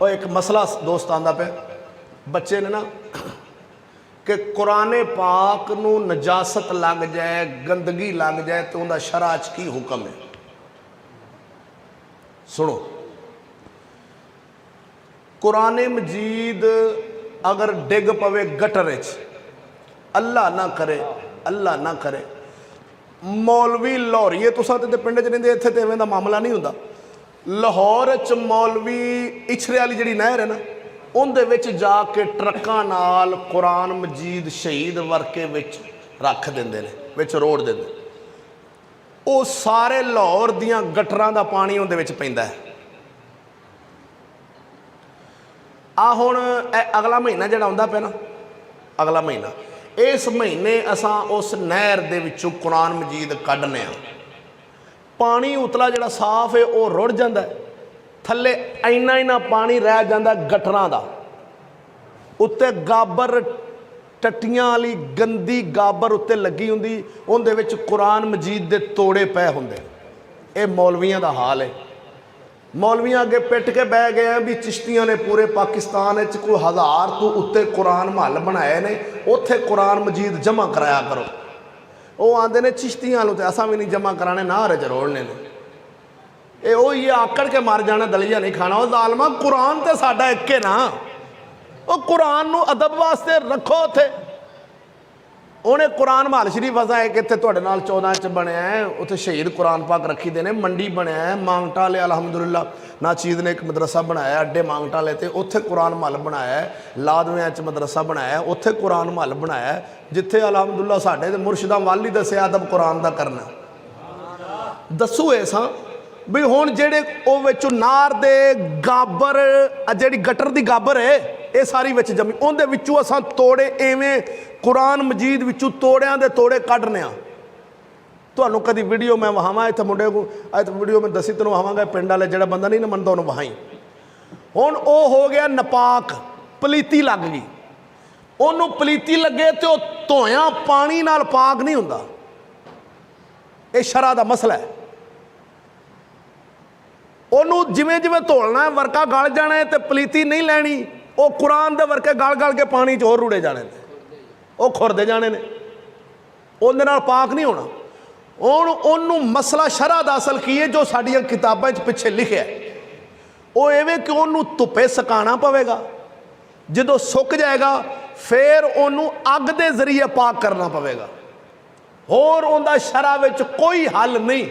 और एक मसला दोस्त आंदा पे बच्चे ने ना कि कुरान पाक नू नजासत लग जाए, गंदगी लग जाए तो उनका शरअ च की हुक्म है। सुनो, कुरान मजीद अगर डिग पवे गटर च, अल्लाह ना करे, अल्लाह ना करे, मौलवी लाहौरीए तुसां ते पिंड च रहिंदे, इत्थे ते इवें दा मामला नहीं हुंदा। लाहौर च मौलवी इछरे वाली जिहड़ी नहर है ना, उहदे विच जाके ट्रकां नाल कुरान मजीद शहीद वर्के विच रख देंदे ने, विच रोड़ देंदे। वो सारे लाहौर दियां गटरां दा पानी उहदे विच पैंदा है। आ हुण अगला महीना जिहड़ा आउंदा पिया ना, अगला महीना, इस महीने असां उस नहर दे विचों कुरान मजीद कढने आ। पानी उतला जिहड़ा साफ है वो रुड़ जाता है, थले इन्ना इन्ना पानी रह जाता गटरां दा, उत्ते गाबर टट्टियां वाली गंदी गाबर उत्ते लगी हुंदी, उहदे विच कुरान मजीद दे तोड़े पै हुंदे। ये मौलवियां दा हाल है। मौलवियां अगे पिट के बह गए हैं भी चिश्तियां ने पूरे पाकिस्तान कोई 1000 तो उत्ते कुरान महल बनाए ने, उत्थे कुरान मजीद जमा कराया करो। वो आते ने चिश्तियां लो, असा भी नहीं जमा कराने, नारे च रोड़ने ने। ये वही आकड़ के मर जाना, दलिया नहीं खाना। वो जालमा, कुरान तो साडा एक है ना, वो कुरान नू अदब वास्ते रखो। उथे उन्हें कुरान महल शरीफ असा एक इतने तुहाडे नाल 14 च बनया है, उत्थे शहीद कुरान पाक रखी दे ने। मंडी बनया है, मांगटा वाले अलहमदुलिल्लाह नाचीद ने एक मदरसा बनाया अड्डे मांगटा वाले ते, उत्थे कुरान महल बनाया है। लादवियां च मदरसा बनाया है, उत्थे कुरान महल बनाया है, जिथे अलहमदुलिल्लाह साडे मुर्शिदां वाल ही दस्सिया अदब कुरान दा करना। दसो ऐसा भी हुण जेड़े ओ विचों नार दे गाबर, जिहड़ी गटर दी गाबर है, ये सारी विच जमी, उहदे विचों असां तोड़े एवें कुरान मजीद विचों तोड़ियां दे तोड़े कढने आ। तुहानूं कदी वीडियो मैं वहावां, इत्थे मुंडे को वीडियो में दसी तैनूं वहावांगा, पिंड वाले जिहड़ा बंदा नहीं ना मनदा उहनूं वहाई। हुण ओ हो गया नपाक, पलीती लग गई, उहनूं पलीती लगे तो धोया पानी नाल पाक नहीं हुंदा। ये शरअ दा मसला है। ਉਹਨੂੰ ਜਿਵੇਂ ਜਿਵੇਂ ਧੋਲਣਾ ਹੈ ਵਰਕਾ ਗਲ ਜਾਣਾ ਹੈ, ਤੇ ਪਲੀਤੀ ਨਹੀਂ ਲੈਣੀ, ਉਹ ਕੁਰਾਨ ਦੇ ਵਰਕੇ ਗਲ ਗਲ ਕੇ ਪਾਣੀ 'ਚ ਹੋਰ ਰੁੜੇ ਜਾਣੇ ਨੇ, ਉਹ ਖੁਰਦੇ ਜਾਣੇ ਨੇ, ਉਹਦੇ ਨਾਲ ਪਾਕ ਨਹੀਂ ਹੋਣਾ। ਹੁਣ ਉਹਨੂੰ ਮਸਲਾ ਸ਼ਰਅ ਦਾ ਅਸਲ ਕੀ ਹੈ ਜੋ ਸਾਡੀਆਂ ਕਿਤਾਬਾਂ 'ਚ ਪਿੱਛੇ ਲਿਖਿਆ, ਉਹ ਐਵੇਂ ਕਿ ਉਹਨੂੰ ਧੁੱਪੇ ਸੁਕਾਉਣਾ ਪਵੇਗਾ, ਜਦੋਂ ਸੁੱਕ ਜਾਏਗਾ ਫਿਰ ਉਹਨੂੰ ਅੱਗ ਦੇ ਜ਼ਰੀਏ ਪਾਕ ਕਰਨਾ ਪਵੇਗਾ। ਹੋਰ ਉਹਦਾ ਸ਼ਰਅ ਵਿੱਚ ਕੋਈ ਹੱਲ ਨਹੀਂ।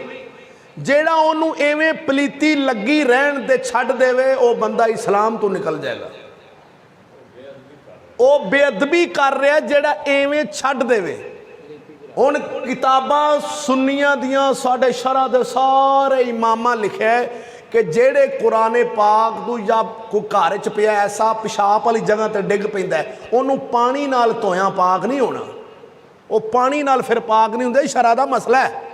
ਜਿਹੜਾ ਉਹਨੂੰ ਐਵੇਂ ਪਲੀਤੀ ਲੱਗੀ ਰਹਿਣ ਦੇ ਛੱਡ ਦੇਵੇ, ਉਹ ਬੰਦਾ ਇਸਲਾਮ ਤੋਂ ਨਿਕਲ ਜਾਏਗਾ। ਉਹ ਬੇਅਦਬੀ ਕਰ ਰਿਹਾ ਜਿਹੜਾ ਐਵੇਂ ਛੱਡ ਦੇਵੇ। ਹੁਣ ਕਿਤਾਬਾਂ ਸੁੰਨੀਆਂ ਦੀਆਂ ਸਾਡੇ ਸ਼ਰਅ ਦੇ ਸਾਰੇ ਇਮਾਮਾਂ ਲਿਖਿਆ ਕਿ ਜਿਹੜੇ ਕੁਰਾਨ ਪਾਕ ਨੂੰ ਜਾਂ ਕੋਈ ਘਰ 'ਚ ਪਿਆ ਐਸਾ ਪਿਸ਼ਾਬ ਵਾਲੀ ਜਗ੍ਹਾ 'ਤੇ ਡਿੱਗ ਪੈਂਦਾ, ਉਹਨੂੰ ਪਾਣੀ ਨਾਲ ਧੋਇਆ ਪਾਕ ਨਹੀਂ ਹੋਣਾ। ਉਹ ਪਾਣੀ ਨਾਲ ਫਿਰ ਪਾਕ ਨਹੀਂ ਹੁੰਦਾ, ਸ਼ਰਅ ਦਾ ਮਸਲਾ ਹੈ।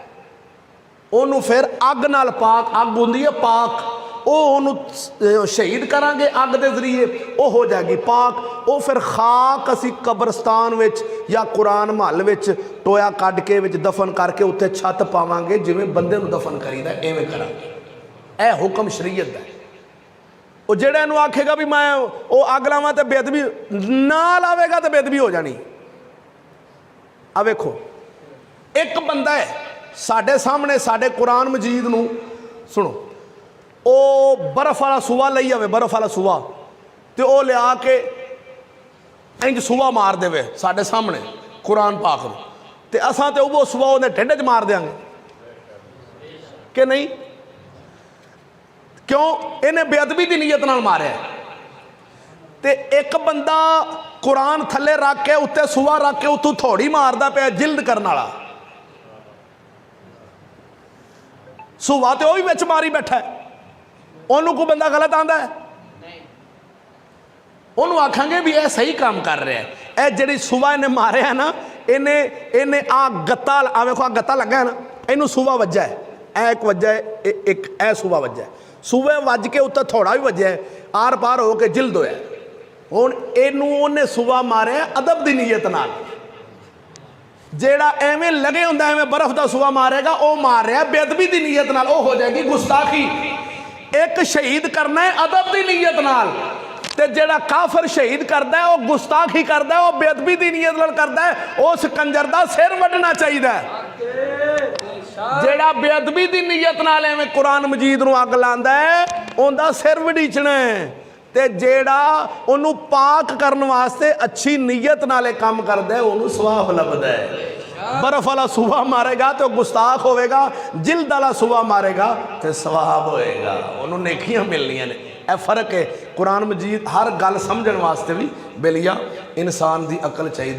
ਉਹਨੂੰ ਫਿਰ ਅੱਗ ਨਾਲ ਪਾਕ, ਅੱਗ ਹੁੰਦੀ ਹੈ ਪਾਕ, ਉਹ ਉਹਨੂੰ ਸ਼ਹੀਦ ਕਰਾਂਗੇ ਅੱਗ ਦੇ ਜ਼ਰੀਏ, ਉਹ ਹੋ ਜਾਏਗੀ ਪਾਕ। ਉਹ ਫਿਰ ਖਾਕ ਅਸੀਂ ਕਬਰਸਤਾਨ ਵਿੱਚ ਜਾਂ ਕੁਰਾਨ महल ਵਿੱਚ ਟੋਇਆ ਕੱਢ ਕੇ ਵਿੱਚ ਦਫਨ ਕਰਕੇ ਉੱਤੇ ਛੱਤ ਪਾਵਾਂਗੇ, ਜਿਵੇਂ ਬੰਦੇ ਨੂੰ ਦਫਨ ਕਰੀਦਾ ਐਵੇਂ ਕਰਾਂਗੇ। ਇਹ ਹੁਕਮ ਸ਼ਰੀਅਤ ਦਾ। ਉਹ ਜਿਹੜਾ ਇਹਨੂੰ ਆਖੇਗਾ ਵੀ ਮੈਂ ਉਹ ਅੱਗ ਲਾਵਾਂ ਤੇ ਬੇਅਦਬੀ ਨਾ ਲਾਵੇਗਾ ਤੇ ਬੇਅਦਬੀ ਹੋ ਜਾਣੀ। ਆ ਵੇਖੋ, ਇੱਕ ਬੰਦਾ ਹੈ ਸਾਡੇ ਸਾਹਮਣੇ, ਸਾਡੇ ਕੁਰਾਨ ਮਜੀਦ ਨੂੰ ਸੁਣੋ, ਉਹ ਬਰਫ਼ ਵਾਲਾ ਸੂਆ ਲਈ ਆਵੇ, ਬਰਫ਼ ਵਾਲਾ ਸੂਆ, ਤੇ ਉਹ ਲਿਆ ਕੇ ਇੰਜ ਸੂਆ ਮਾਰ ਦੇਵੇ ਸਾਡੇ ਸਾਹਮਣੇ ਕੁਰਾਨ ਪਾਕ ਨੂੰ, ਤੇ ਅਸਾਂ ਤੇ ਉਹ ਸੂਆ ਉਹਦੇ ਢਿੱਡ 'ਚ ਮਾਰ ਦਿਆਂਗੇ ਕਿ ਨਹੀਂ? ਕਿਉਂ? ਇਹਨੇ ਬੇਅਦਬੀ ਦੀ ਨੀਅਤ ਨਾਲ ਮਾਰਿਆ। ਤੇ ਇੱਕ ਬੰਦਾ ਕੁਰਾਨ ਥੱਲੇ ਰੱਖ ਕੇ ਉੱਤੇ ਸੂਆ ਰੱਖ ਕੇ ਉੱਤੋਂ ਥੋੜੀ ਮਾਰਦਾ ਪਿਆ ਜਿਲਦ ਕਰਨ ਵਾਲਾ, सूबा तो वही विच मारी बैठा है। उन्होंने कोई बंदा गलत आंदा है, उन्होंने आखांगे भी यह सही काम कर रहा है। यह जी सूबा इन्हें मारे है ना, इन्हें आ गत्ता, आ वेखो आ गत्ता लगा है ना, इनू सूबा वज्जा है, एक वज्जा है, एक ए सूबा वज्जा है, सूबे वज के उत्ते थोड़ा भी वज्जा है, आर पार हो के जिल्द होया। हुण इनू उन्हें सूबा मारे अदब की नीयत नाल। जेड़ा एवें लगे हुंदा एवें बर्फ का सूआ मारेगा, वह मार रहा बेअदबी की नीयत नाल, हो जाएगी गुस्ताखी। एक शहीद करना है अदब की नीयत नाल, ते जेड़ा काफर शहीद करता है वह गुस्ताखी करता है, वह बेअदबी की नीयत नाल करता है, उस कंजर का सिर वड्डना चाहिए। जेड़ा बेअदबी की नीयत नाल एवें कुरान मजीद नूं अग लांदा है उनका सिर वडीचना है, ते जेड़ा उन्होंने पाक करने वास्ते अच्छी नीयत नाले काम करता है उन्होंने सवाब लभदा है। बर्फ वाला सूबा मारेगा तो गुस्ताख होएगा, जिल्द वाला सूबा मारेगा तो सवाब होएगा, उन्होंने नेकियां मिलनियां ने। यह फर्क है। कुरान मजीद हर गल समझण वास्ते भी बेलिया इंसान की अकल चाहिए।